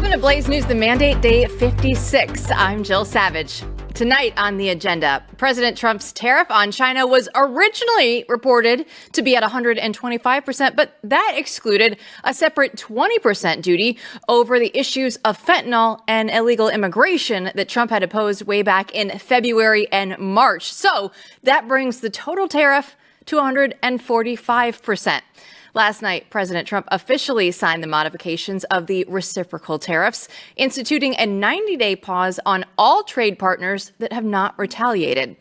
Welcome to Blaze News, the mandate day 56. I'm Jill Savage. Tonight on the agenda, President Trump's tariff on China was originally reported to be at 125%, but that excluded a separate 20% duty over the issues of fentanyl and illegal immigration that Trump had opposed way back in February and March. So that brings the total tariff to 145%. Last night, President Trump officially signed the modifications of the reciprocal tariffs, instituting a 90-day pause on all trade partners that have not retaliated.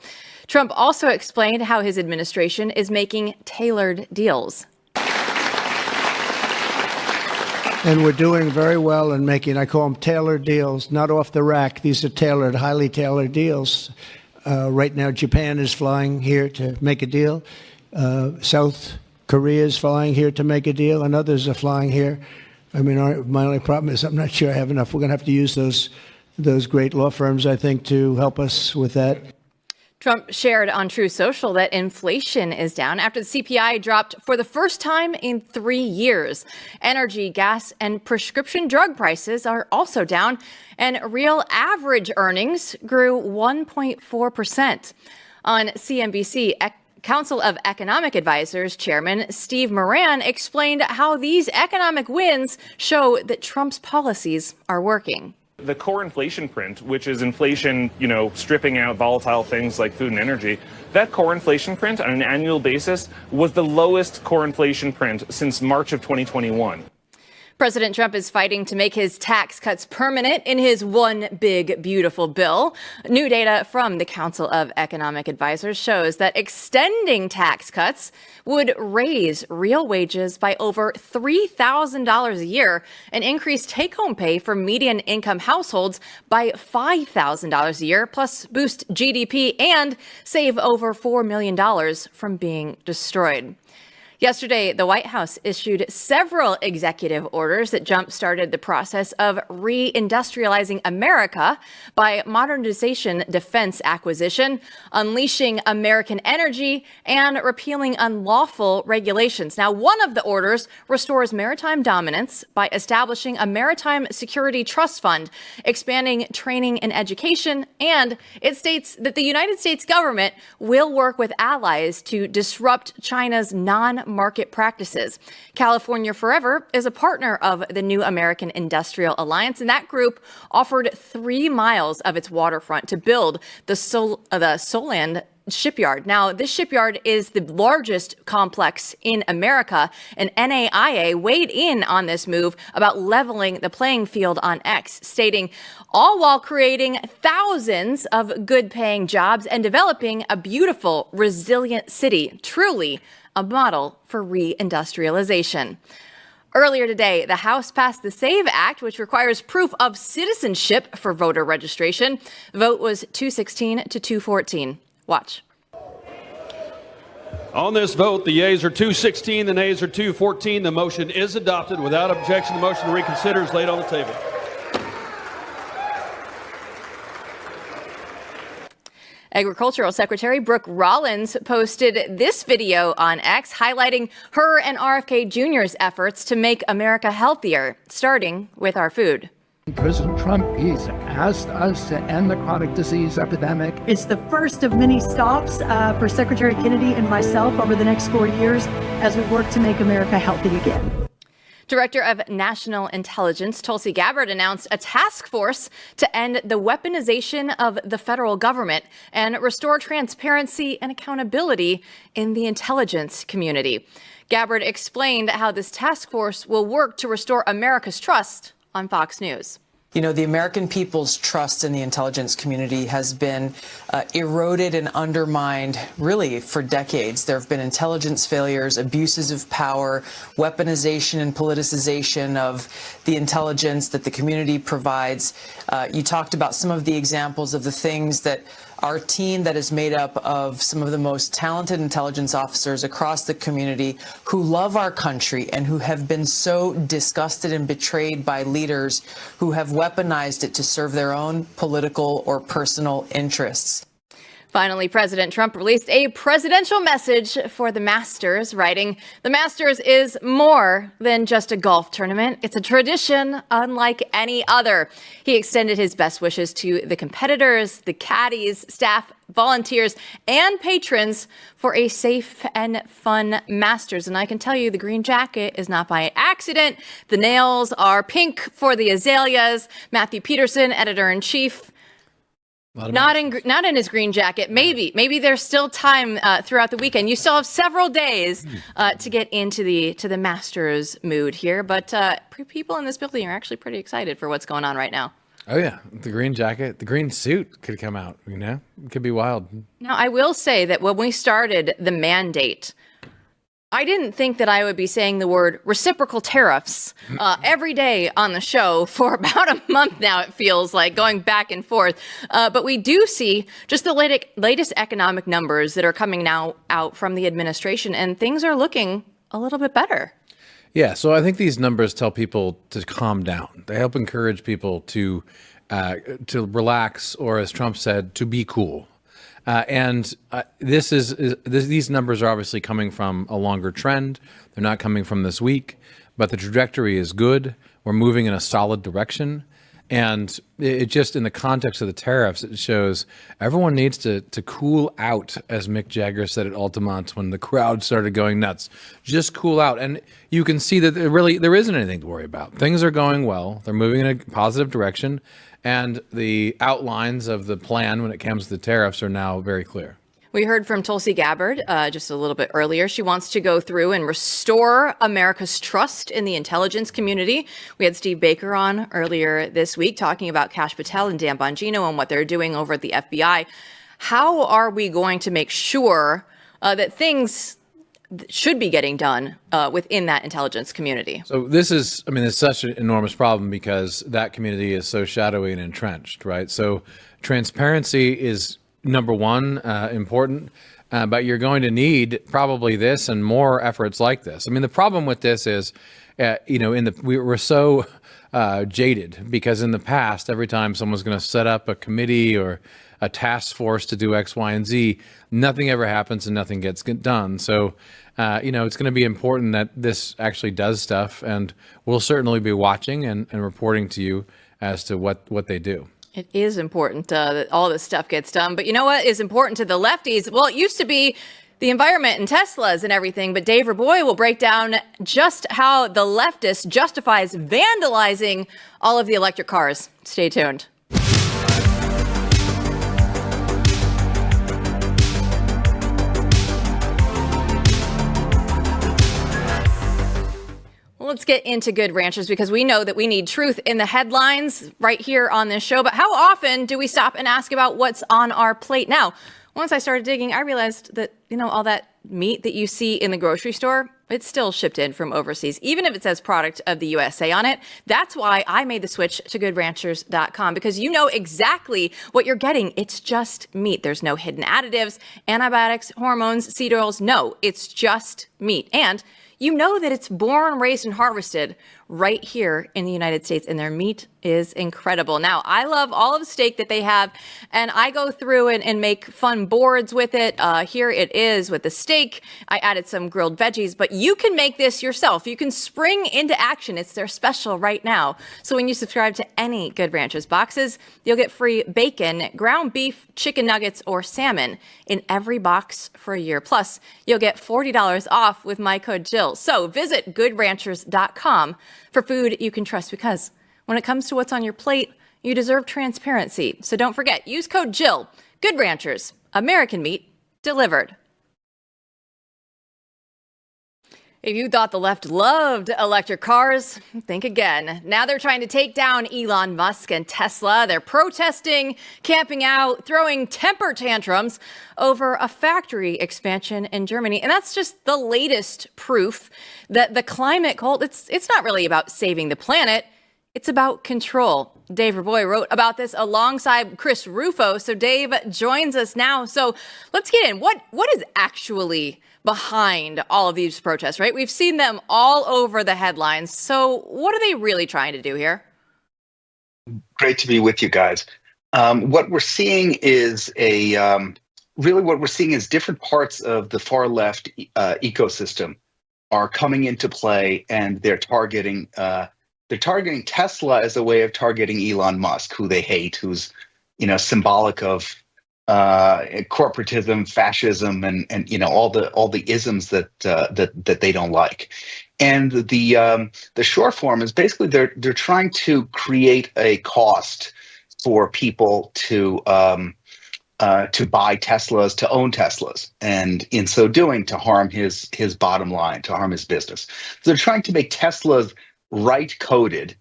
Trump also explained how his administration is making tailored deals. And we're doing very well in making, I call them tailored deals, not off the rack. These are tailored, highly tailored deals. Right now, Japan is flying here to make a deal. South Korea is flying here to make a deal, and others are flying here. I mean, my only problem is I'm not sure I have enough. We're going to have to use those great law firms, I think, to help us with that. Trump shared on Truth Social that inflation is down after the CPI dropped for the first time in 3 years. Energy, gas, and prescription drug prices are also down, and real average earnings grew 1.4%. On CNBC, Council of Economic Advisors Chairman Steve Moran explained how these economic wins show that Trump's policies are working. The core inflation print, which is inflation, stripping out volatile things like food and energy, that core inflation print on an annual basis was the lowest core inflation print since March of 2021. President Trump is fighting to make his tax cuts permanent in his one big, beautiful bill. New data from the Council of Economic Advisors shows that extending tax cuts would raise real wages by over $3,000 a year and increase take-home pay for median income households by $5,000 a year, plus boost GDP and save over $4 million from being destroyed. Yesterday, the White House issued several executive orders that jump-started the process of reindustrializing America by modernization defense acquisition, unleashing American energy, and repealing unlawful regulations. Now, one of the orders restores maritime dominance by establishing a maritime security trust fund, expanding training and education, and it states that the United States government will work with allies to disrupt China's non-market practices. California Forever is a partner of the New American Industrial Alliance, and that group offered 3 miles of its waterfront to build the Solon shipyard. Now, this shipyard is the largest complex in America, and NAIA weighed in on this move about leveling the playing field on X, stating, all while creating thousands of good-paying jobs and developing a beautiful, resilient city, truly a model for reindustrialization. Earlier today, the House passed the SAVE Act, which requires proof of citizenship for voter registration. The vote was 216 to 214. Watch. On this vote, the yeas are 216, the nays are 214. The motion is adopted. Without objection, the motion to reconsider is laid on the table. Agricultural Secretary Brooke Rollins posted this video on X highlighting her and RFK Jr.'s efforts to make America healthier, starting with our food. President Trump, he's asked us to end the chronic disease epidemic. It's the first of many stops for Secretary Kennedy and myself over the next 4 years as we work to make America healthy again. Director of National Intelligence Tulsi Gabbard announced a task force to end the weaponization of the federal government and restore transparency and accountability in the intelligence community. Gabbard explained how this task force will work to restore America's trust on Fox News. You know, the American people's trust in the intelligence community has been eroded and undermined really for decades. There have been intelligence failures, abuses of power, weaponization and politicization of the intelligence that the community provides. You talked about some of the examples of the things that our team that is made up of some of the most talented intelligence officers across the community who love our country and who have been so disgusted and betrayed by leaders who have weaponized it to serve their own political or personal interests. Finally, President Trump released a presidential message for the Masters, writing, "The Masters is more than just a golf tournament. It's a tradition unlike any other." He extended his best wishes to the competitors, the caddies, staff, volunteers, and patrons for a safe and fun Masters. And I can tell you the green jacket is not by accident. The nails are pink for the azaleas. Matthew Peterson, editor-in-chief, not in his green jacket. Maybe there's still time throughout the weekend. You still have several days to get into the Masters mood here. But people in this building are actually pretty excited for what's going on right now. Oh yeah, the green jacket, the green suit could come out. You know, it could be wild. Now, I will say that when we started the mandate, I didn't think that I would be saying the word reciprocal tariffs every day on the show for about a month now, it feels like, going back and forth. But we do see just the latest economic numbers that are coming now out from the administration, and things are looking a little bit better. Yeah, so I think these numbers tell people to calm down. They help encourage people to relax, or as Trump said, to be cool. These numbers are obviously coming from a longer trend. They're not coming from this week, but the trajectory is good. We're moving in a solid direction. And it just, in the context of the tariffs, it shows everyone needs to cool out, as Mick Jagger said at Altamont when the crowd started going nuts. Just cool out. And you can see that there isn't anything to worry about. Things are going well. They're moving in a positive direction. And the outlines of the plan when it comes to the tariffs are now very clear. We heard from Tulsi Gabbard just a little bit earlier. She wants to go through and restore America's trust in the intelligence community. We had Steve Baker on earlier this week talking about Kash Patel and Dan Bongino and what they're doing over at the FBI. How are we going to make sure that things should be getting done within that intelligence community? So it's such an enormous problem because that community is so shadowy and entrenched, right? So transparency is number one, important, but you're going to need probably this and more efforts like this. I mean, the problem with this is, we're so jaded because in the past, every time someone's going to set up a committee or a task force to do X, Y, and Z, nothing ever happens and nothing gets done. So, it's going to be important that this actually does stuff, and we'll certainly be watching and reporting to you as to what they do. It is important that all this stuff gets done. But you know what is important to the lefties? Well, it used to be the environment and Teslas and everything. But Dave Reaboi will break down just how the leftist justifies vandalizing all of the electric cars. Stay tuned. Let's get into Good Ranchers, because we know that we need truth in the headlines right here on this show. But how often do we stop and ask about what's on our plate? Now, once I started digging, I realized that, all that meat that you see in the grocery store, it's still shipped in from overseas, even if it says product of the USA on it. That's why I made the switch to goodranchers.com, because you know exactly what you're getting. It's just meat. There's no hidden additives, antibiotics, hormones, seed oils. No, it's just meat. And you know that it's born, raised, and harvested right here in the United States, and their meat is incredible. Now, I love all of the steak that they have, and I go through and make fun boards with it. Here it is with the steak. I added some grilled veggies, but you can make this yourself. You can spring into action. It's their special right now. So when you subscribe to any Good Ranchers boxes, you'll get free bacon, ground beef, chicken nuggets, or salmon in every box for a year. Plus, you'll get $40 off with my code Jill. So visit goodranchers.com for food you can trust, because when it comes to what's on your plate, you deserve transparency. So don't forget, use code Jill. Good Ranchers, American meat delivered. If you thought the left loved electric cars, think again. Now they're trying to take down Elon Musk and Tesla. They're protesting, camping out, throwing temper tantrums over a factory expansion in Germany. And that's just the latest proof that the climate cult, it's not really about saving the planet. It's about control. Dave Reaboi wrote about this alongside Chris Rufo. So Dave joins us now. So let's get in. What is actually behind all of these protests, right? We've seen them all over the headlines. So what are they really trying to do here? Great to be with you guys. What we're seeing is a really what we're seeing is different parts of the far left ecosystem are coming into play, and they're targeting Tesla as a way of targeting Elon Musk, who they hate, who's symbolic of corporatism, fascism, and all the isms that they don't like. And the short form is basically they're trying to create a cost for people to buy Teslas, to own Teslas, and in so doing to harm his bottom line, to harm his business. So they're trying to make Teslas right coded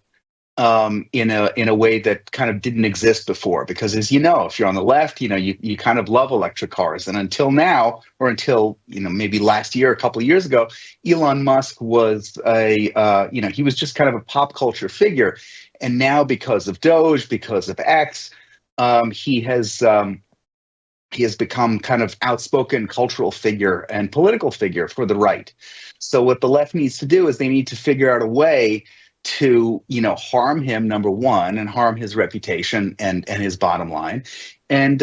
in a way that kind of didn't exist before. Because as you know, if you're on the left, you kind of love electric cars, and until now, or until maybe last year, a couple of years ago, Elon Musk was he was just kind of a pop culture figure, and now because of Doge, because of X, he has become kind of outspoken cultural figure and political figure for the right. So what the left needs to do is they need to figure out a way to, harm him, number one, and harm his reputation and his bottom line. And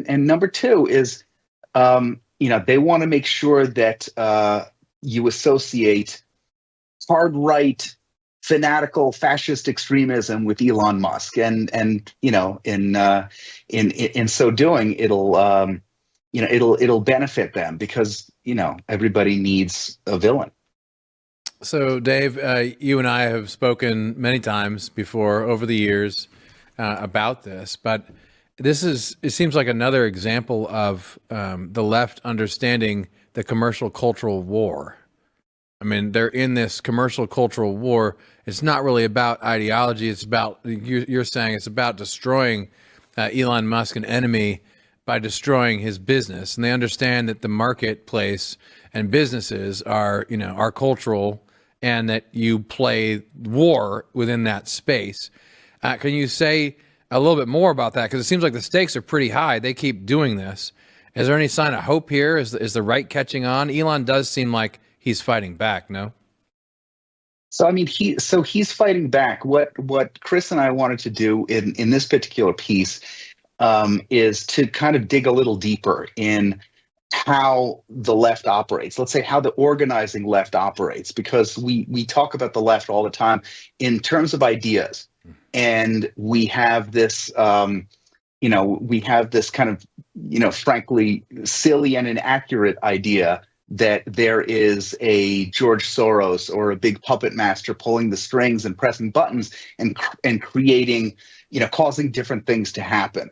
number two is, they want to make sure that you associate hard right, fanatical fascist extremism with Elon Musk, and in so doing, it'll benefit them, because everybody needs a villain. So, Dave, you and I have spoken many times before over the years about this, but it seems like another example of the left understanding the commercial cultural war. I mean, they're in this commercial cultural war. It's not really about ideology. It's about, you're saying it's about destroying Elon Musk, an enemy, by destroying his business. And they understand that the marketplace and businesses are cultural, and that you play war within that space. Can you say a little bit more about that? Because it seems like the stakes are pretty high. They keep doing this. Is there any sign of hope here? Is the right catching on? Elon does seem like he's fighting back, no? So I mean, he's fighting back. What Chris and I wanted to do in this particular piece is to kind of dig a little deeper in how the left operates. Let's say how the organizing left operates, because we talk about the left all the time in terms of ideas, and we have this we have this kind of frankly silly and inaccurate idea that there is a George Soros or a big puppet master pulling the strings and pressing buttons and creating, causing different things to happen.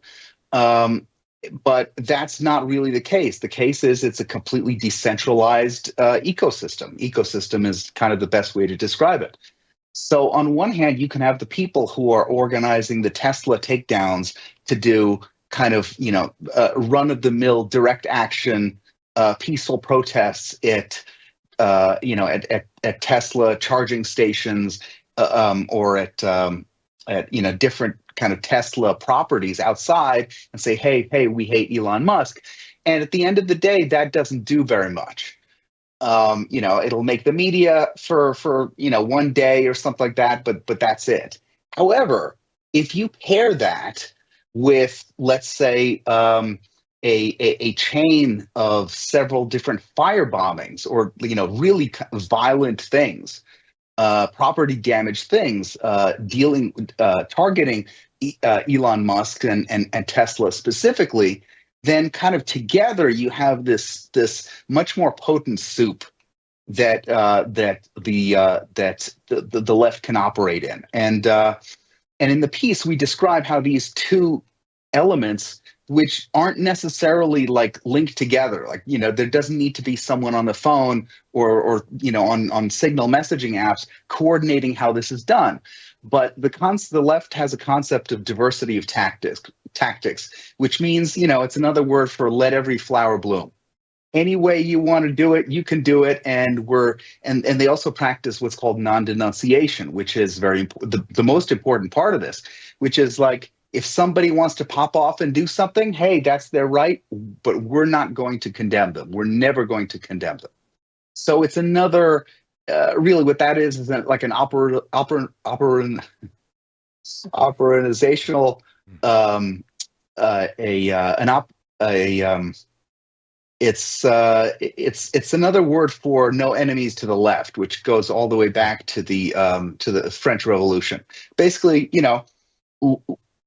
But that's not really the case. The case is it's a completely decentralized ecosystem. Ecosystem is kind of the best way to describe it. So on one hand, you can have the people who are organizing the Tesla takedowns to do kind of, run-of-the-mill direct action peaceful protests at Tesla charging stations or at different kind of Tesla properties outside, and say, hey, we hate Elon Musk. And at the end of the day, that doesn't do very much. It'll make the media for one day or something like that, but that's it. However, if you pair that with, let's say, a chain of several different fire bombings or really violent things, property damage things, targeting Elon Musk and Tesla specifically, then kind of together you have this much more potent soup that the left can operate in. And in the piece we describe how these two elements, which aren't necessarily like linked together, like there doesn't need to be someone on the phone or on signal messaging apps coordinating how this is done. But the left has a concept of diversity of tactics, which means it's another word for let every flower bloom. Any way you want to do it, you can do it, and they also practice what's called non-denunciation, which is very important. The most important part of this, which is like, if somebody wants to pop off and do something, hey, that's their right, but we're not going to condemn them. We're never going to condemn them. So it's another, really what that is like an operational, It's another word for no enemies to the left, which goes all the way back to the French Revolution. Basically,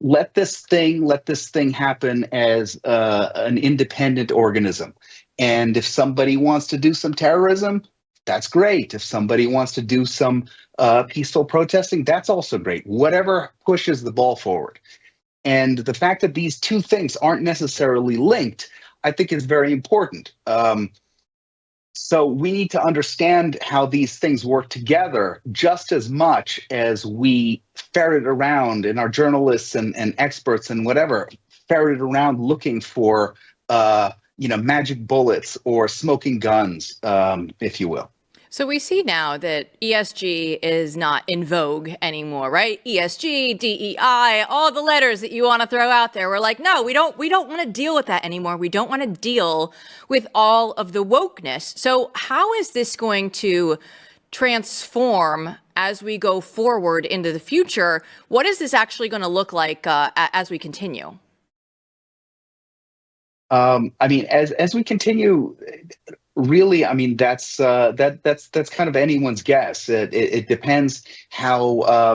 let this thing happen as an independent organism. And if somebody wants to do some terrorism, that's great. If somebody wants to do some peaceful protesting, that's also great. Whatever pushes the ball forward. And the fact that these two things aren't necessarily linked, I think, is very important. So we need to understand how these things work together just as much as we ferret around, and our journalists and experts and whatever ferret around looking for magic bullets or smoking guns, if you will. So we see now that ESG is not in vogue anymore, right? ESG, DEI, all the letters that you want to throw out there. We're like, no, we don't want to deal with that anymore. We don't want to deal with all of the wokeness. So how is this going to transform as we go forward into the future? What is this actually going to look like as we continue? As we continue, really, that's kind of anyone's guess. It depends how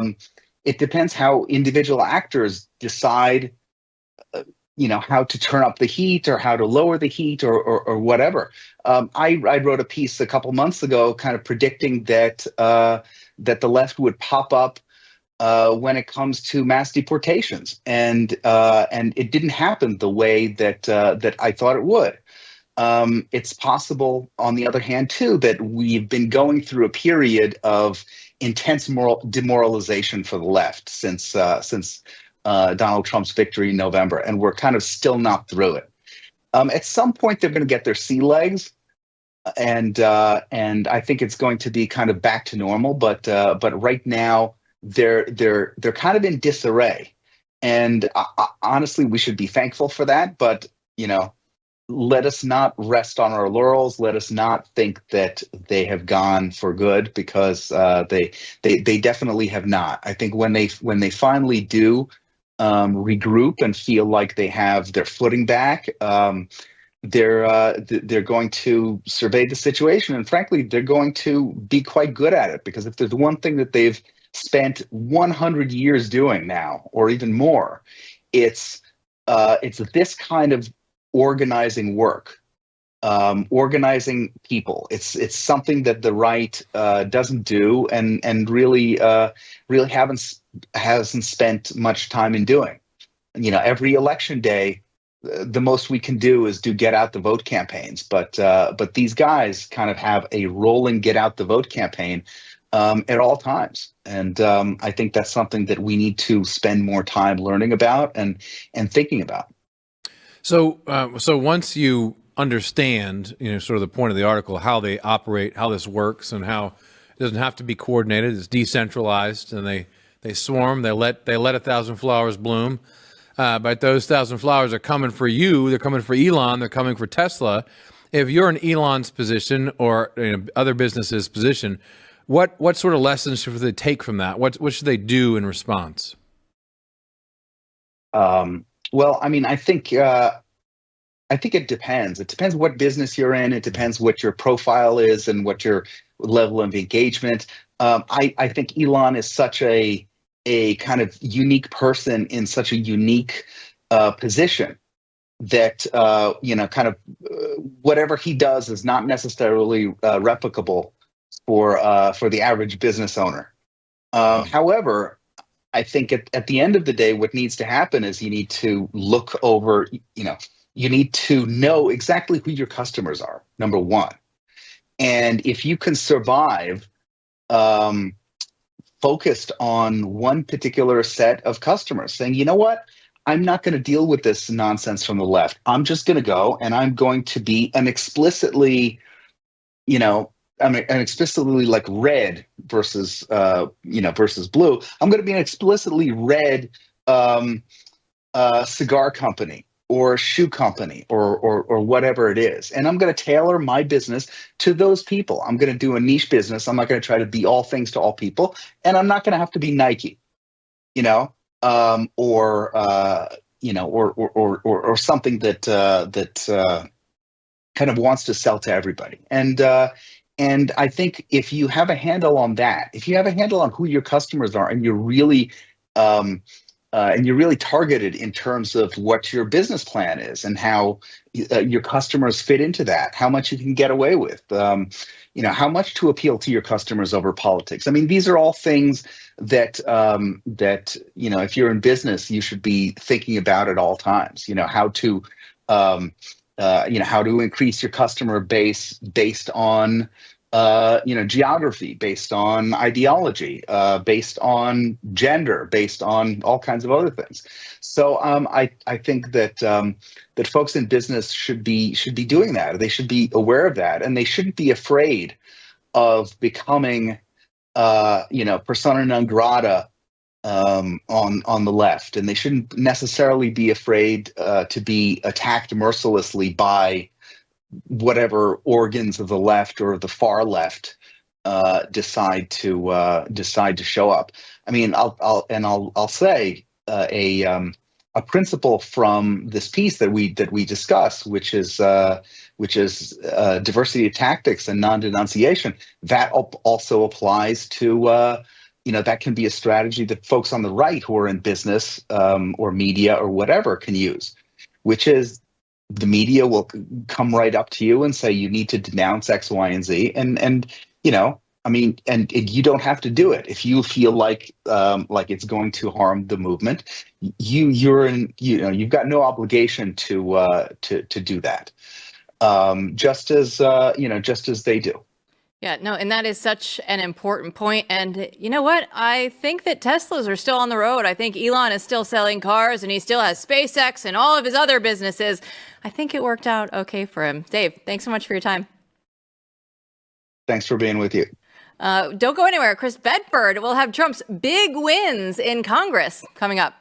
individual actors decide, how to turn up the heat or how to lower the heat or whatever. I wrote a piece a couple months ago, kind of predicting that the left would pop up when it comes to mass deportations, and it didn't happen the way that I thought it would. It's possible, on the other hand, too, that we've been going through a period of intense demoralization for the left since Donald Trump's victory in November, and we're kind of still not through it. At some point, they're going to get their sea legs, and I think it's going to be kind of back to normal. But right now, they're kind of in disarray, and honestly, we should be thankful for that. But let us not rest on our laurels. Let us not think that they have gone for good, because they definitely have not. I think when they finally do regroup and feel like they have their footing back, they're going to survey the situation, and frankly, they're going to be quite good at it. Because if there's one thing that they've spent 100 years doing now, or even more, it's this kind of organizing work, organizing people. It's something that the right doesn't do, and really hasn't spent much time in doing. Every election day, the most we can do is do get out the vote campaigns. But these guys kind of have a rolling get out the vote campaign at all times, and I think that's something that we need to spend more time learning about and thinking about. So once you understand, sort of the point of the article, how they operate, how this works, and how it doesn't have to be coordinated, it's decentralized, and they swarm, they let 1,000 flowers bloom. But those 1,000 flowers are coming for you. They're coming for Elon. They're coming for Tesla. If you're in Elon's position or other businesses' position, what sort of lessons should they take from that? What should they do in response? Well, I think it depends. It depends what business you're in. It depends what your profile is and what your level of engagement. I think Elon is such a kind of unique person in such a unique position that whatever he does is not necessarily replicable for the average business owner. However, I think at the end of the day, what needs to happen is you need to look over, you need to know exactly who your customers are, number one. And if you can survive focused on one particular set of customers, saying, you know what, I'm not going to deal with this nonsense from the left. I'm just going to go and I'm going to be an explicitly like red versus versus blue. I'm going to be an explicitly red cigar company or shoe company or whatever it is, and I'm going to tailor my business to those people. I'm going to do a niche business. I'm not going to try to be all things to all people, and I'm not going to have to be Nike, or something that kind of wants to sell to everybody. And I think if you have a handle on that, if you have a handle on who your customers are, and you're really targeted in terms of what your business plan is and how your customers fit into that, how much you can get away with, how much to appeal to your customers over politics. I mean, these are all things that if you're in business, you should be thinking about at all times. How to increase your customer base based on geography, based on ideology, based on gender, based on all kinds of other things. So I think that that folks in business should be doing that. They should be aware of that, and they shouldn't be afraid of becoming persona non grata on the left, and they shouldn't necessarily be afraid to be attacked mercilessly by whatever organs of the left or the far left decide to show up. I mean, I'll say a principle from this piece that we discuss, which is diversity of tactics and non-denunciation. That also applies to that can be a strategy that folks on the right who are in business or media or whatever can use, which is the media will come right up to you and say you need to denounce X, Y, and Z, and you don't have to do it if you feel like it's going to harm the movement. You've got no obligation to do that, just as they do. Yeah, no, and that is such an important point. And you know what? I think that Teslas are still on the road. I think Elon is still selling cars, and he still has SpaceX and all of his other businesses. I think it worked out okay for him. Dave, thanks so much for your time. Thanks for being with you. Don't go anywhere. Chris Bedford will have Trump's big wins in Congress coming up.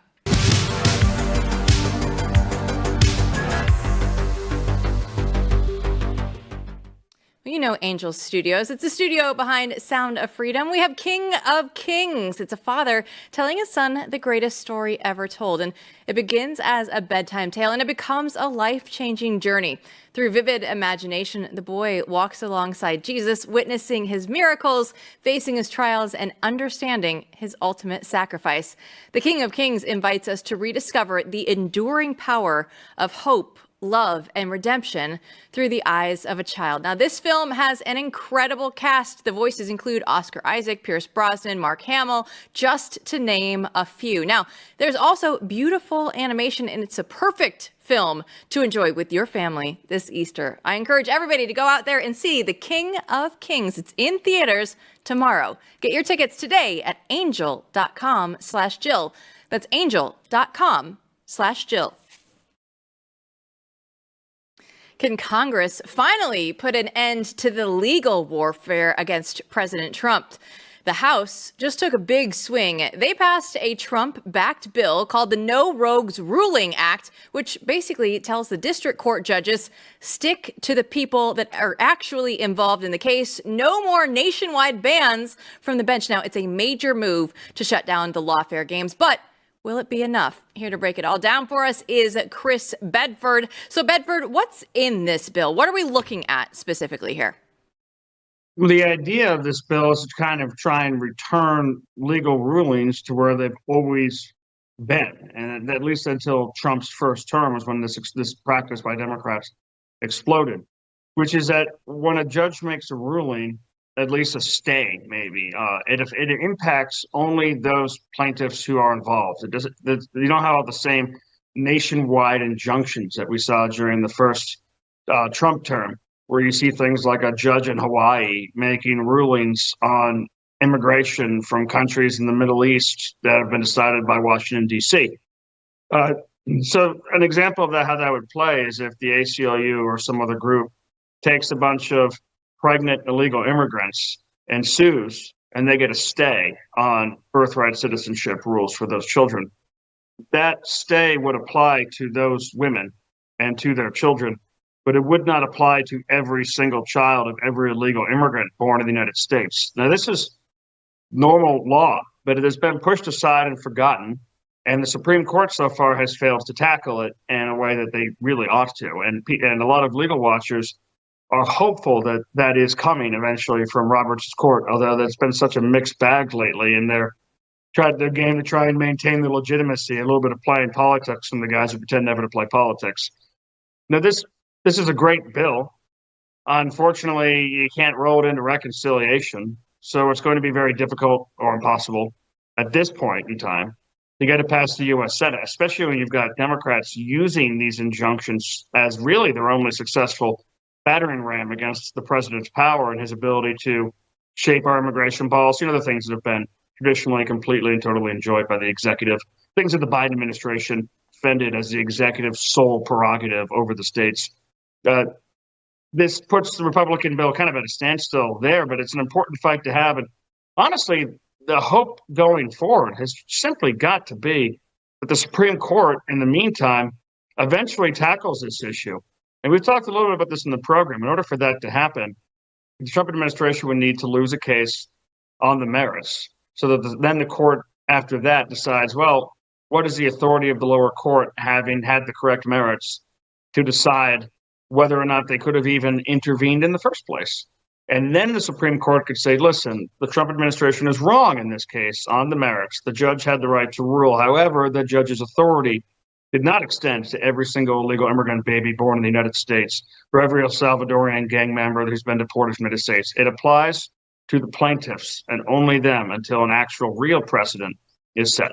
You know Angel Studios. It's the studio behind Sound of Freedom. We have King of Kings. It's a father telling his son the greatest story ever told. And it begins as a bedtime tale, and it becomes a life-changing journey. Through vivid imagination, the boy walks alongside Jesus, witnessing his miracles, facing his trials, and understanding his ultimate sacrifice. The King of Kings invites us to rediscover the enduring power of hope, love, and redemption through the eyes of a child. Now, this film has an incredible cast. The voices include Oscar Isaac, Pierce Brosnan, Mark Hamill, just to name a few. Now, there's also beautiful animation, and it's a perfect film to enjoy with your family this Easter. I encourage everybody to go out there and see The King of Kings. It's in theaters tomorrow. Get your tickets today at angel.com/Jill. That's angel.com/Jill. Can Congress finally put an end to the legal warfare against President Trump? The House just took a big swing. They passed a Trump-backed bill called the No Rogues Ruling Act, which basically tells the district court judges, stick to the people that are actually involved in the case. No more nationwide bans from the bench. Now, it's a major move to shut down the lawfare games, but will it be enough? Here to break it all down for us is Chris Bedford. So Bedford, what's in this bill? What are we looking at specifically here? Well, the idea of this bill is to kind of try and return legal rulings to where they've always been, and at least until Trump's first term was when this practice by Democrats exploded, which is that when a judge makes a ruling, at least a stay, maybe. It impacts only those plaintiffs who are involved. You don't have all the same nationwide injunctions that we saw during the first Trump term, where you see things like a judge in Hawaii making rulings on immigration from countries in the Middle East that have been decided by Washington, D.C. So an example of that, how that would play, is if the ACLU or some other group takes a bunch of pregnant illegal immigrants and sues, and they get a stay on birthright citizenship rules for those children. That stay would apply to those women and to their children, but it would not apply to every single child of every illegal immigrant born in the United States. Now, this is normal law, but it has been pushed aside and forgotten, and the Supreme Court so far has failed to tackle it in a way that they really ought to. And a lot of legal watchers are hopeful that that is coming eventually from Roberts' court, although that's been such a mixed bag lately, and they're tried their game to try and maintain the legitimacy, a little bit of playing politics from the guys who pretend never to play politics. Now, this is a great bill. Unfortunately, you can't roll it into reconciliation, so it's going to be very difficult or impossible at this point in time to get it past the U.S. Senate, especially when you've got Democrats using these injunctions as really their only successful battering ram against the president's power and his ability to shape our immigration policy and other things that have been traditionally completely and totally enjoyed by the executive, things that the Biden administration defended as the executive's sole prerogative over the states. This puts the Republican bill kind of at a standstill there, but it's an important fight to have. And honestly, the hope going forward has simply got to be that the Supreme Court, in the meantime, eventually tackles this issue. And we've talked a little bit about this in the program. In order for that to happen, the Trump administration would need to lose a case on the merits, so that then the court after that decides, well, what is the authority of the lower court, having had the correct merits, to decide whether or not they could have even intervened in the first place. And then the Supreme Court could say, listen, the Trump administration is wrong in this case on the merits. The judge had the right to rule. However, the judge's authority did not extend to every single illegal immigrant baby born in the United States or every El Salvadorian gang member who's been deported from the United States. It applies to the plaintiffs and only them until an actual real precedent is set.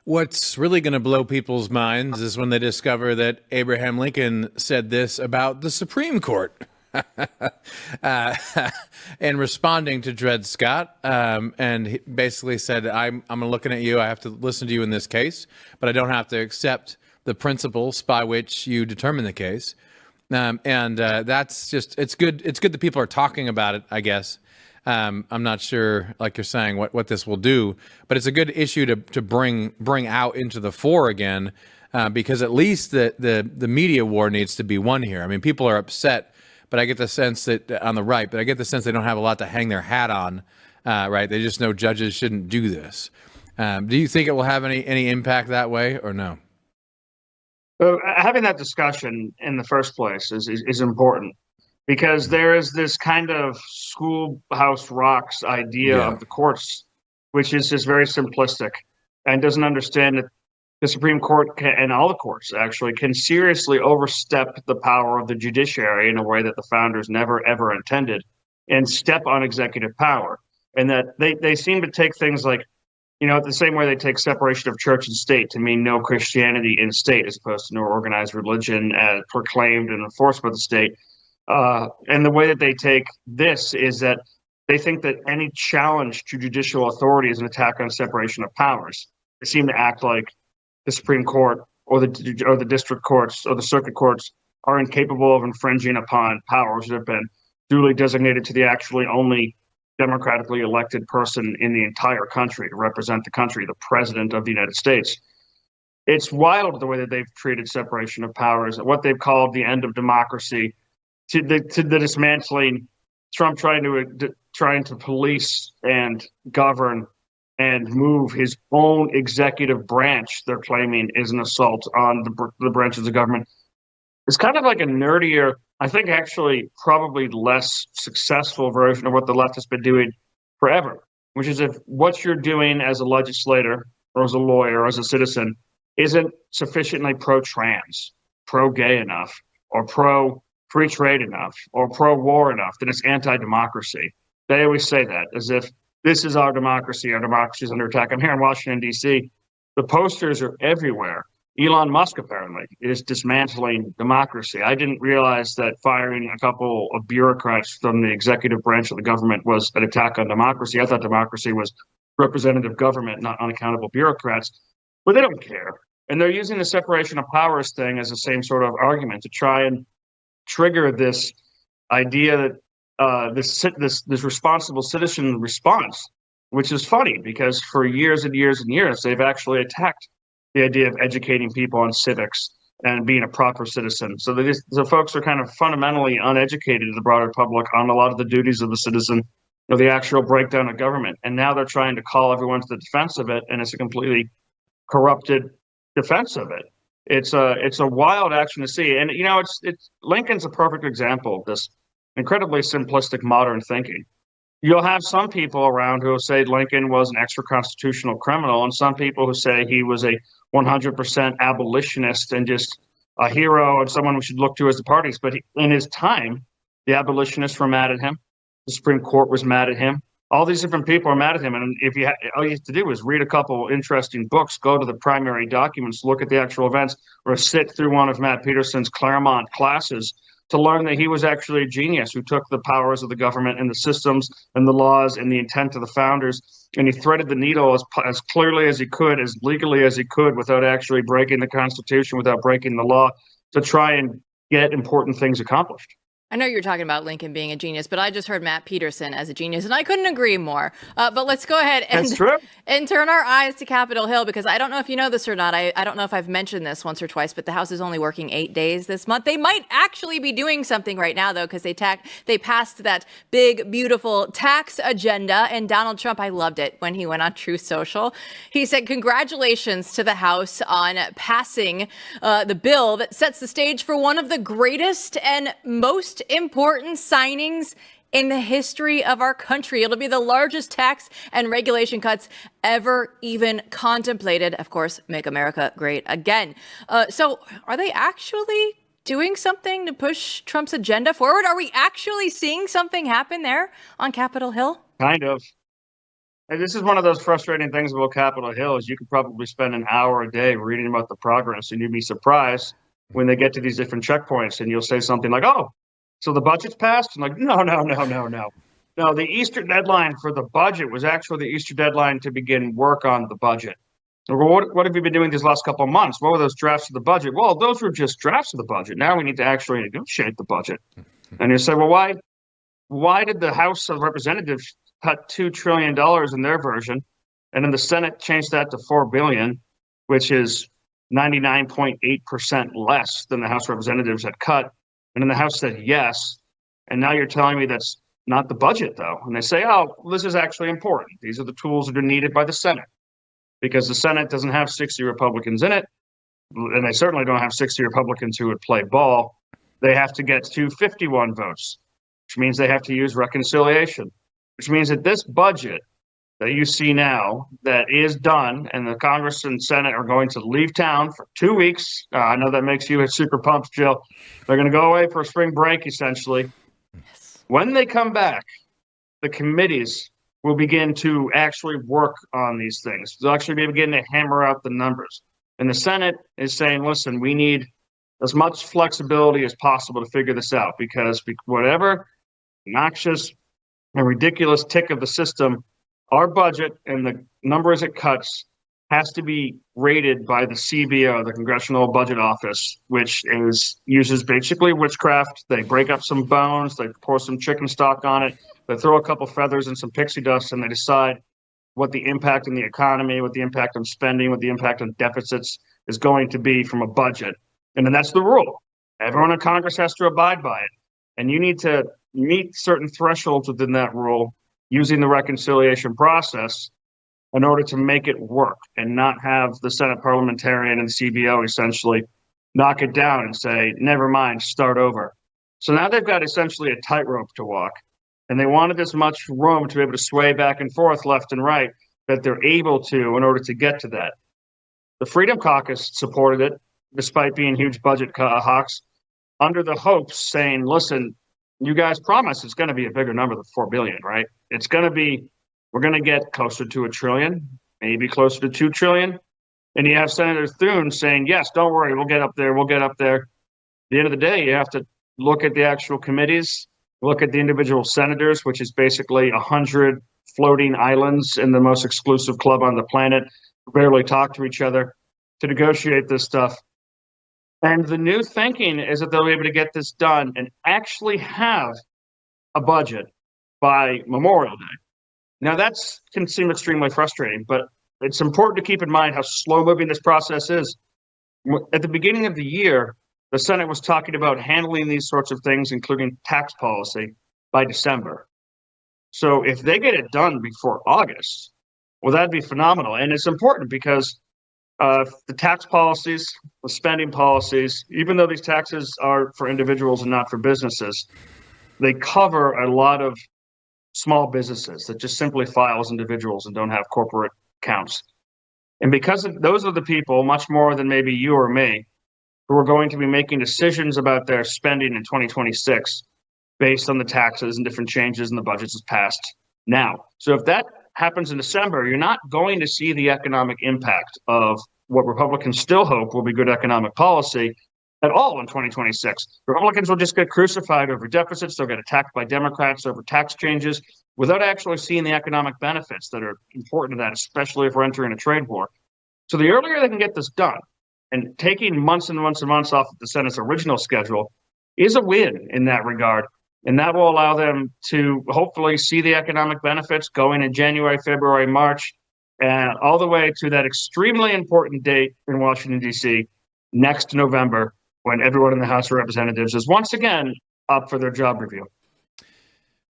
What's really going to blow people's minds is when they discover that Abraham Lincoln said this about the Supreme Court. And responding to Dred Scott, and he basically said, I'm looking at you, I have to listen to you in this case, but I don't have to accept the principles by which you determine the case. That's just, it's good that people are talking about it, I guess. I'm not sure, like you're saying, what this will do, but it's a good issue to bring out into the fore again, because at least the media war needs to be won here. I mean, people are upset, but I get the sense that on the right, but I get the sense they don't have a lot to hang their hat on, right? They just know judges shouldn't do this. Do you think it will have any impact that way or no? Well, having that discussion in the first place is important, because there is this kind of schoolhouse rocks idea of the courts, which is just very simplistic and doesn't understand that the Supreme Court and all the courts actually can seriously overstep the power of the judiciary in a way that the founders never, ever intended, and step on executive power. And that they seem to take things like, the same way they take separation of church and state to mean no Christianity in state as opposed to no organized religion as proclaimed and enforced by the state. And the way that they take this is that they think that any challenge to judicial authority is an attack on separation of powers. They seem to act like the Supreme Court or the district courts or the circuit courts are incapable of infringing upon powers that have been duly designated to the actually only democratically elected person in the entire country to represent the country, the president of the United States. It's wild the way that they've treated separation of powers, what they've called the end of democracy, to the dismantling, Trump trying to police and govern and move his own executive branch, they're claiming is an assault on the branches of government. It's kind of like a nerdier, I think actually probably less successful version of what the left has been doing forever, which is if what you're doing as a legislator or as a lawyer or as a citizen isn't sufficiently pro-trans, pro-gay enough, or pro-free trade enough, or pro-war enough, then it's anti-democracy. They always say that as if this is our democracy is under attack. I'm here in Washington, D.C. The posters are everywhere. Elon Musk apparently is dismantling democracy. I didn't realize that firing a couple of bureaucrats from the executive branch of the government was an attack on democracy. I thought democracy was representative government, not unaccountable bureaucrats. But they don't care. And they're using the separation of powers thing as the same sort of argument to try and trigger this idea that this responsible citizen response, which is funny because for years and years and years, they've actually attacked the idea of educating people on civics and being a proper citizen. So the folks are kind of fundamentally uneducated to the broader public on a lot of the duties of the citizen, the actual breakdown of government. And now they're trying to call everyone to the defense of it, and it's a completely corrupted defense of it. it's a wild action to see. And it's Lincoln's a perfect example of this incredibly simplistic modern thinking. You'll have some people around who will say Lincoln was an extra constitutional criminal, and some people who say he was a 100% abolitionist and just a hero and someone we should look to as the parties. But in his time, the abolitionists were mad at him. The Supreme Court was mad at him. All these different people are mad at him. And all you have to do is read a couple interesting books, go to the primary documents, look at the actual events, or sit through one of Matt Peterson's Claremont classes to learn that he was actually a genius who took the powers of the government and the systems and the laws and the intent of the founders, and he threaded the needle as clearly as he could, as legally as he could, without actually breaking the Constitution, without breaking the law, to try and get important things accomplished. I know you're talking about Lincoln being a genius, but I just heard Matt Peterson as a genius, and I couldn't agree more. But let's go ahead and turn our eyes to Capitol Hill, because I don't know if you know this or not. I don't know if I've mentioned this once or twice, but the House is only working 8 days this month. They might actually be doing something right now, though, because they passed that big, beautiful tax agenda. And Donald Trump, I loved it when he went on Truth Social. He said, congratulations to the House on passing the bill that sets the stage for one of the greatest and most important signings in the history of our country. It'll be the largest tax and regulation cuts ever even contemplated. Of course, make America great again. So are they actually doing something to push Trump's agenda forward? Are we actually seeing something happen there on Capitol Hill? Kind of. And this is one of those frustrating things about Capitol Hill is you could probably spend an hour a day reading about the progress, and you'd be surprised when they get to these different checkpoints and you'll say something like, oh, so the budget's passed? I'm like, no. No, the Easter deadline for the budget was actually the Easter deadline to begin work on the budget. Well, what have you been doing these last couple of months? What were those drafts of the budget? Well, those were just drafts of the budget. Now we need to actually negotiate the budget. And you say, well, why did the House of Representatives cut $2 trillion in their version, and then the Senate changed that to $4 billion, which is 99.8% less than the House of Representatives had cut? And then the House said yes. And now you're telling me that's not the budget, though. And they say, oh, this is actually important. These are the tools that are needed by the Senate, because the Senate doesn't have 60 Republicans in it. And they certainly don't have 60 Republicans who would play ball. They have to get 251 votes, which means they have to use reconciliation, which means that this budget that you see now that is done, and the Congress and Senate are going to leave town for 2 weeks. I know that makes you super pumped, Jill. They're going to go away for a spring break, essentially. Yes. When they come back, the committees will begin to actually work on these things. They'll actually begin to hammer out the numbers. And the Senate is saying, listen, we need as much flexibility as possible to figure this out, because whatever noxious and ridiculous tick of the system, our budget and the numbers it cuts has to be rated by the CBO, the Congressional Budget Office, which uses basically witchcraft. They break up some bones, they pour some chicken stock on it, they throw a couple feathers and some pixie dust, and they decide what the impact on the economy, what the impact on spending, what the impact on deficits is going to be from a budget. And then that's the rule. Everyone in Congress has to abide by it. And you need to meet certain thresholds within that rule using the reconciliation process in order to make it work, and not have the Senate parliamentarian and CBO essentially knock it down and say, never mind, start over. So now they've got essentially a tightrope to walk, and they wanted this much room to be able to sway back and forth left and right that they're able to in order to get to that. The Freedom Caucus supported it, despite being huge budget hawks, under the hopes saying, listen, you guys promise it's going to be a bigger number than $4 billion, right? It's going to be, we're going to get closer to $1 trillion, maybe closer to $2 trillion. And you have Senator Thune saying, yes, don't worry, we'll get up there. At the end of the day, you have to look at the actual committees, look at the individual senators, which is basically 100 floating islands in the most exclusive club on the planet, who barely talk to each other, to negotiate this stuff. And the new thinking is that they'll be able to get this done and actually have a budget by Memorial Day. Now, that can seem extremely frustrating, but it's important to keep in mind how slow-moving this process is. At the beginning of the year, the Senate was talking about handling these sorts of things, including tax policy, by December. So if they get it done before August, well, that'd be phenomenal. And it's important because The tax policies, the spending policies, even though these taxes are for individuals and not for businesses, they cover a lot of small businesses that just simply file as individuals and don't have corporate accounts. And because those are the people, much more than maybe you or me, who are going to be making decisions about their spending in 2026 based on the taxes and different changes in the budgets that's passed now. So if that happens in December, you're not going to see the economic impact of what Republicans still hope will be good economic policy at all in 2026. Republicans will just get crucified over deficits. They'll get attacked by Democrats over tax changes without actually seeing the economic benefits that are important to that, especially if we're entering a trade war. So the earlier they can get this done, and taking months and months and months off of the Senate's original schedule is a win in that regard. And that will allow them to hopefully see the economic benefits going in January, February, March, and all the way to that extremely important date in Washington, D.C. next November, when everyone in the House of Representatives is once again up for their job review.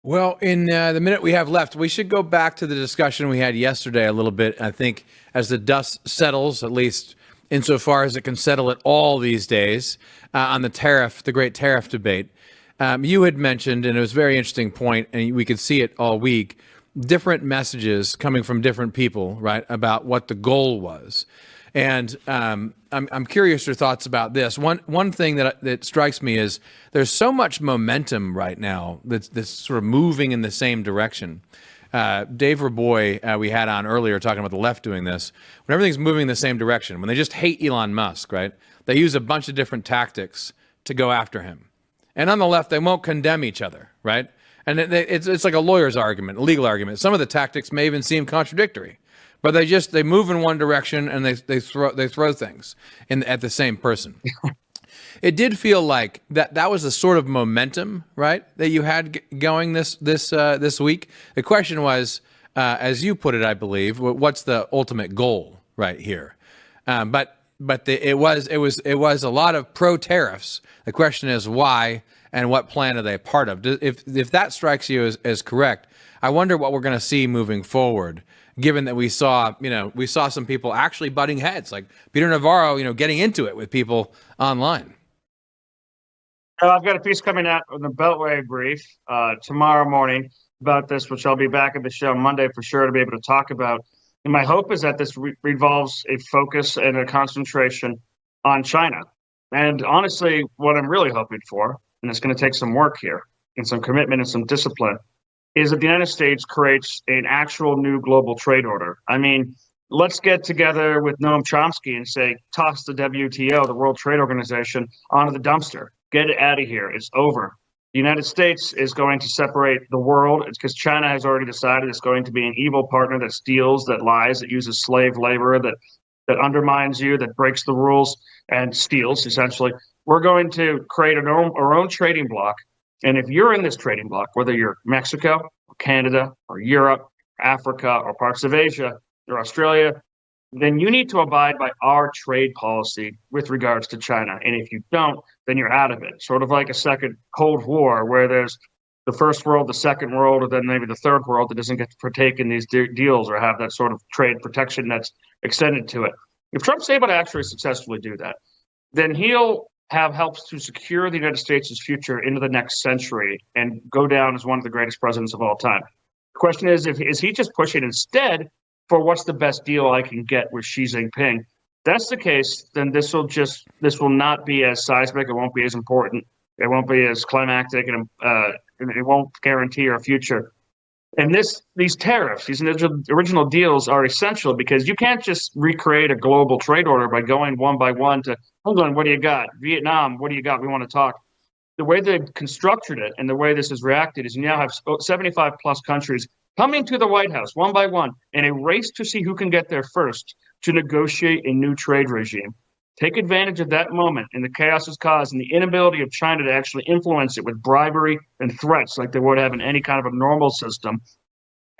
Well, in the minute we have left, we should go back to the discussion we had yesterday a little bit. I think as the dust settles, at least insofar as it can settle at all these days, on the great tariff debate. You had mentioned, and it was a very interesting point, and we could see it all week, different messages coming from different people, right, about what the goal was. And I'm curious your thoughts about this. One thing that strikes me is there's so much momentum right now that's sort of moving in the same direction. Dave Reaboi, we had on earlier talking about the left doing this. When everything's moving in the same direction, when they just hate Elon Musk, right, they use a bunch of different tactics to go after him. And on the left, they won't condemn each other, right? And it's like a lawyer's argument, a legal argument. Some of the tactics may even seem contradictory, but they move in one direction and they throw things at the same person. It did feel like that was the sort of momentum, right, that you had going this week. The question was, as you put it, I believe, what's the ultimate goal right here? But it was a lot of pro tariffs. The question is why and what plan are they a part of? If that strikes you as correct, I wonder what we're going to see moving forward. Given that we saw some people actually butting heads, like Peter Navarro, getting into it with people online. I've got a piece coming out in the Beltway brief tomorrow morning about this, which I'll be back at the show Monday for sure to be able to talk about. And my hope is that this revolves a focus and a concentration on China. And honestly, what I'm really hoping for, and it's going to take some work here and some commitment and some discipline, is that the United States creates an actual new global trade order. I mean, let's get together with Noam Chomsky and say, toss the WTO, the World Trade Organization, onto the dumpster. Get it out of here. It's over. The United States is going to separate the world. It's because China has already decided it's going to be an evil partner that steals, that lies, that uses slave labor, that undermines you, that breaks the rules and steals, essentially. We're going to create our own trading bloc. And if you're in this trading bloc, whether you're Mexico, or Canada, or Europe, or Africa, or parts of Asia, or Australia, then you need to abide by our trade policy with regards to China. And if you don't, then you're out of it. Sort of like a second Cold War, where there's the first world, the second world, or then maybe the third world that doesn't get to partake in these deals or have that sort of trade protection that's extended to it. If Trump's able to actually successfully do that, then he'll have helps to secure the United States' future into the next century and go down as one of the greatest presidents of all time. The question is he just pushing instead for what's the best deal I can get with Xi Jinping? If that's the case, then this will not be as seismic. It won't be as important. It won't be as climactic, and it won't guarantee our future. And these tariffs, these original deals are essential because you can't just recreate a global trade order by going one by one to, hold on, what do you got? Vietnam, what do you got? We want to talk. The way they've constructed it and the way this has reacted is you now have 75 plus countries coming to the White House one by one in a race to see who can get there first to negotiate a new trade regime. Take advantage of that moment and the chaos it's caused and the inability of China to actually influence it with bribery and threats like they would have in any kind of a normal system,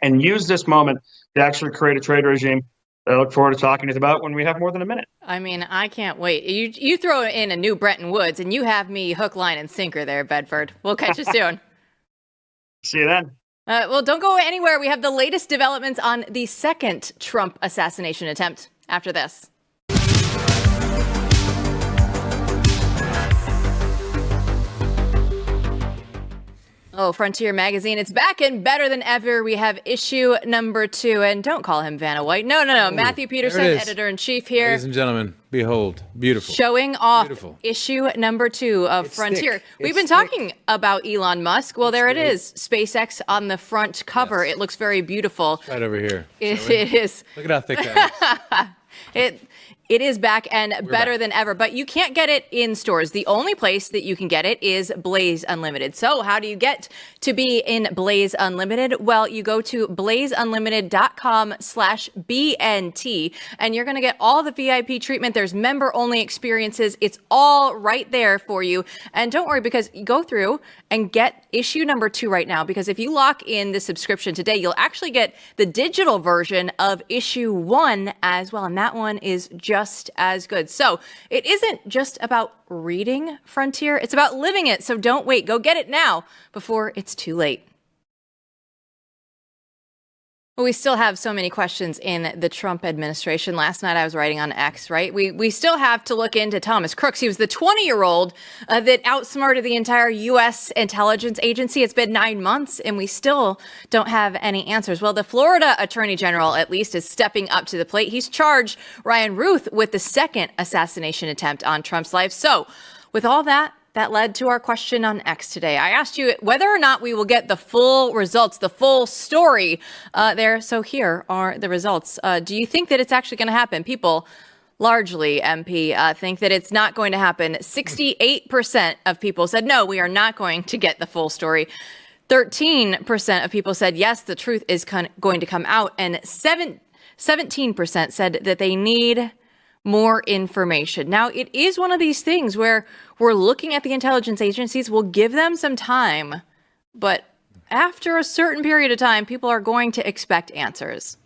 and use this moment to actually create a trade regime that I look forward to talking to you about when we have more than a minute. I mean, I can't wait. You throw in a new Bretton Woods and you have me hook, line, and sinker there, Bedford. We'll catch you soon. See you then. Well, don't go anywhere. We have the latest developments on the second Trump assassination attempt after this. Oh, Frontier Magazine, it's back and better than ever. We have issue number 2, and don't call him Vanna White. No. Matthew Peterson, editor-in-chief here. Ladies and gentlemen, behold, beautiful. Showing off issue number 2 of Frontier. We've been talking about Elon Musk. Well, there it is. SpaceX on the front cover. Yes. It looks very beautiful. Right over here. It is. Look at how thick that is. It is back and better than ever, but you can't get it in stores. The only place that you can get it is Blaze Unlimited. So how do you get to be in Blaze Unlimited? Well, you go to blazeunlimited.com/BNT, and you're going to get all the VIP treatment. There's member-only experiences. It's all right there for you. And don't worry, because you go through and get issue number 2 right now, because if you lock in the subscription today, you'll actually get the digital version of issue 1 as well, and that one is just as good. So it isn't just about reading Frontier, it's about living it. So don't wait. Go get it now before it's too late. We still have so many questions in the Trump administration. Last night I was writing on X, right? We still have to look into Thomas Crooks. He was the 20-year-old that outsmarted the entire U.S. intelligence agency. It's been 9 months, and we still don't have any answers. Well, the Florida Attorney General, at least, is stepping up to the plate. He's charged Ryan Routh with the second assassination attempt on Trump's life. So with all that led to our question on X today. I asked you whether or not we will get the full results, the full story there. So here are the results. Do you think that it's actually going to happen? People, largely, MP, think that it's not going to happen. 68% of people said, no, we are not going to get the full story. 13% of people said, yes, the truth is going to come out. And 17% said that they need more information. Now, it is one of these things where we're looking at the intelligence agencies. We'll give them some time, but after a certain period of time, people are going to expect answers.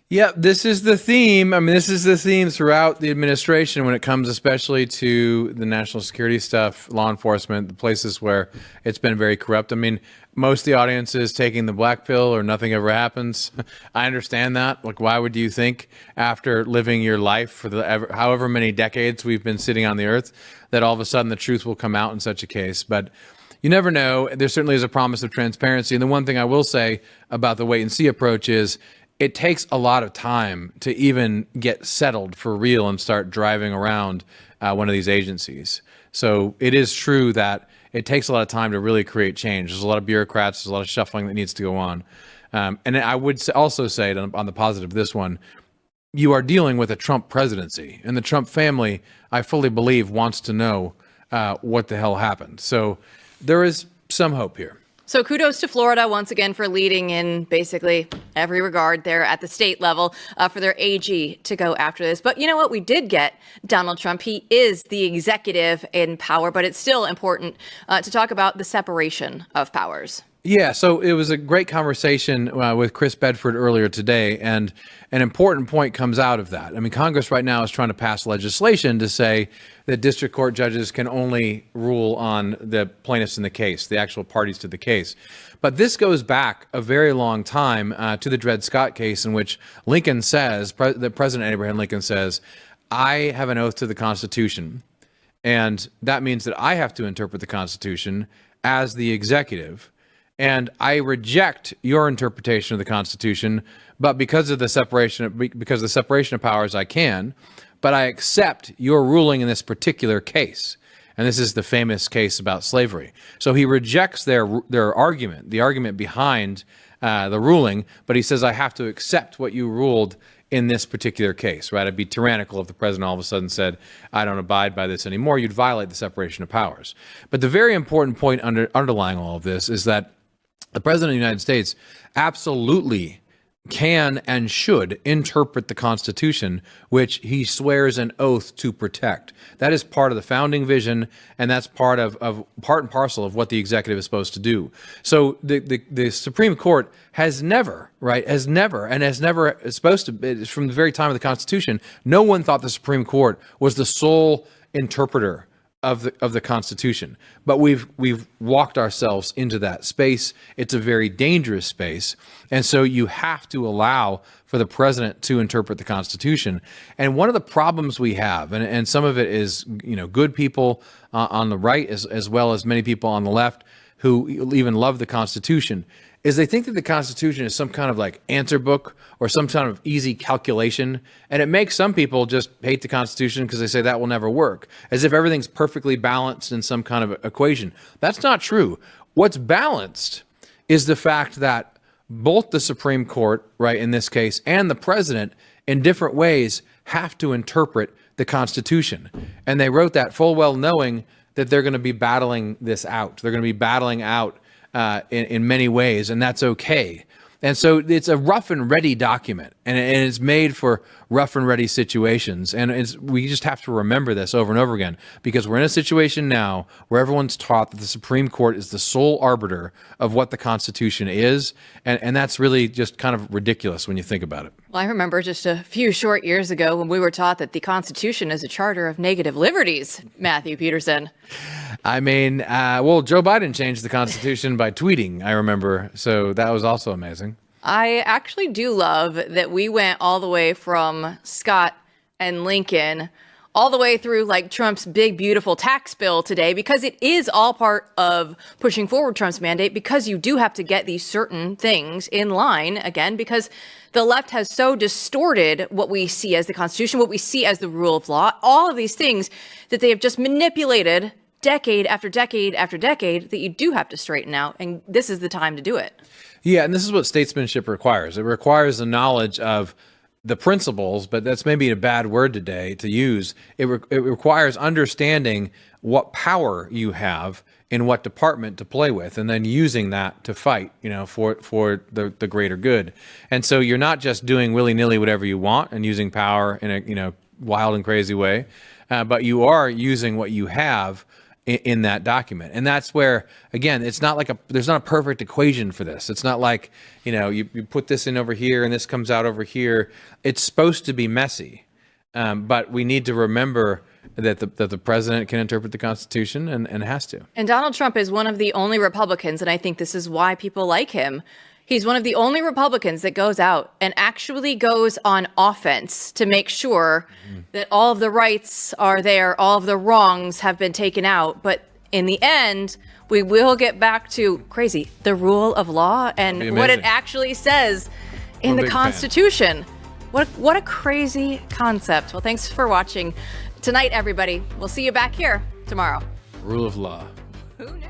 Yeah, this is the theme. I mean, this is the theme throughout the administration when it comes especially to the national security stuff, law enforcement, the places where it's been very corrupt. I mean, most of the audience is taking the black pill or nothing ever happens. I understand that. Like, why would you think after living your life for however many decades we've been sitting on the earth that all of a sudden the truth will come out in such a case? But you never know. There certainly is a promise of transparency. And the one thing I will say about the wait and see approach is it takes a lot of time to even get settled for real and start driving around one of these agencies. So it is true that it takes a lot of time to really create change. There's a lot of bureaucrats, there's a lot of shuffling that needs to go on. And I would also say on the positive of this one, you are dealing with a Trump presidency, and the Trump family, I fully believe, wants to know what the hell happened. So there is some hope here. So kudos to Florida once again for leading in basically every regard there at the state level for their AG to go after this. But you know what? We did get Donald Trump. He is the executive in power, but it's still important to talk about the separation of powers. Yeah, so it was a great conversation with Chris Bedford earlier today, and an important point comes out of that. I mean, Congress right now is trying to pass legislation to say that district court judges can only rule on the plaintiffs in the case, the actual parties to the case. But this goes back a very long time to the Dred Scott case, in which Lincoln says, President Abraham Lincoln says, I have an oath to the Constitution, and that means that I have to interpret the Constitution as the executive. And I reject your interpretation of the Constitution, but because of the separation of powers, I can. But I accept your ruling in this particular case, and this is the famous case about slavery. So he rejects their argument, the argument behind the ruling, but he says I have to accept what you ruled in this particular case. Right? It'd be tyrannical if the president all of a sudden said, I don't abide by this anymore. You'd violate the separation of powers. But the very important point underlying all of this is that the President of the United States absolutely can and should interpret the Constitution, which he swears an oath to protect. That is part of the founding vision, and that's part and parcel of what the executive is supposed to do. So the Supreme Court has never, supposed to, from the very time of the Constitution, no one thought the Supreme Court was the sole interpreter of the Constitution. But we've walked ourselves into that space. It's a very dangerous space. And so you have to allow for the president to interpret the Constitution. And one of the problems we have, and some of it is, good people on the right as well as many people on the left, who even love the Constitution is they think that the Constitution is some kind of like answer book or some kind of easy calculation. And it makes some people just hate the Constitution because they say that will never work, as if everything's perfectly balanced in some kind of equation. That's not true. What's balanced is the fact that both the Supreme Court, right, in this case, and the president in different ways have to interpret the Constitution. And they wrote that full well knowing that they're going to be battling this out. They're going to be battling out in many ways, and that's okay. And so it's a rough and ready document, and it's made for rough and ready situations. And we just have to remember this over and over again, because we're in a situation now where everyone's taught that the Supreme Court is the sole arbiter of what the Constitution is. And that's really just kind of ridiculous when you think about it. Well, I remember just a few short years ago when we were taught that the Constitution is a charter of negative liberties, Matthew Peterson. I mean, well, Joe Biden changed the Constitution by tweeting, I remember. So that was also amazing. I actually do love that we went all the way from Scott and Lincoln all the way through like Trump's big, beautiful tax bill today, because it is all part of pushing forward Trump's mandate, because you do have to get these certain things in line again, because the left has so distorted what we see as the Constitution, what we see as the rule of law, all of these things that they have just manipulated decade after decade after decade, that you do have to straighten out. And this is the time to do it. Yeah, and this is what statesmanship requires. It requires the knowledge of the principles, but that's maybe a bad word today to use. It requires understanding what power you have in what department to play with, and then using that to fight, for the greater good. And so you're not just doing willy-nilly whatever you want and using power in a wild and crazy way, but you are using what you have in that document. And that's where, again, it's not like there's not a perfect equation for this. It's not like, you put this in over here and this comes out over here. It's supposed to be messy. But we need to remember that the president can interpret the Constitution and has to. And Donald Trump is one of the only Republicans, and I think this is why people like him. He's one of the only Republicans that goes out and actually goes on offense to make sure that all of the rights are there, all of the wrongs have been taken out. But in the end, we will get back to the rule of law and what it actually says in the Constitution. What a crazy concept. Well, thanks for watching tonight, everybody. We'll see you back here tomorrow. Rule of law. Who knew?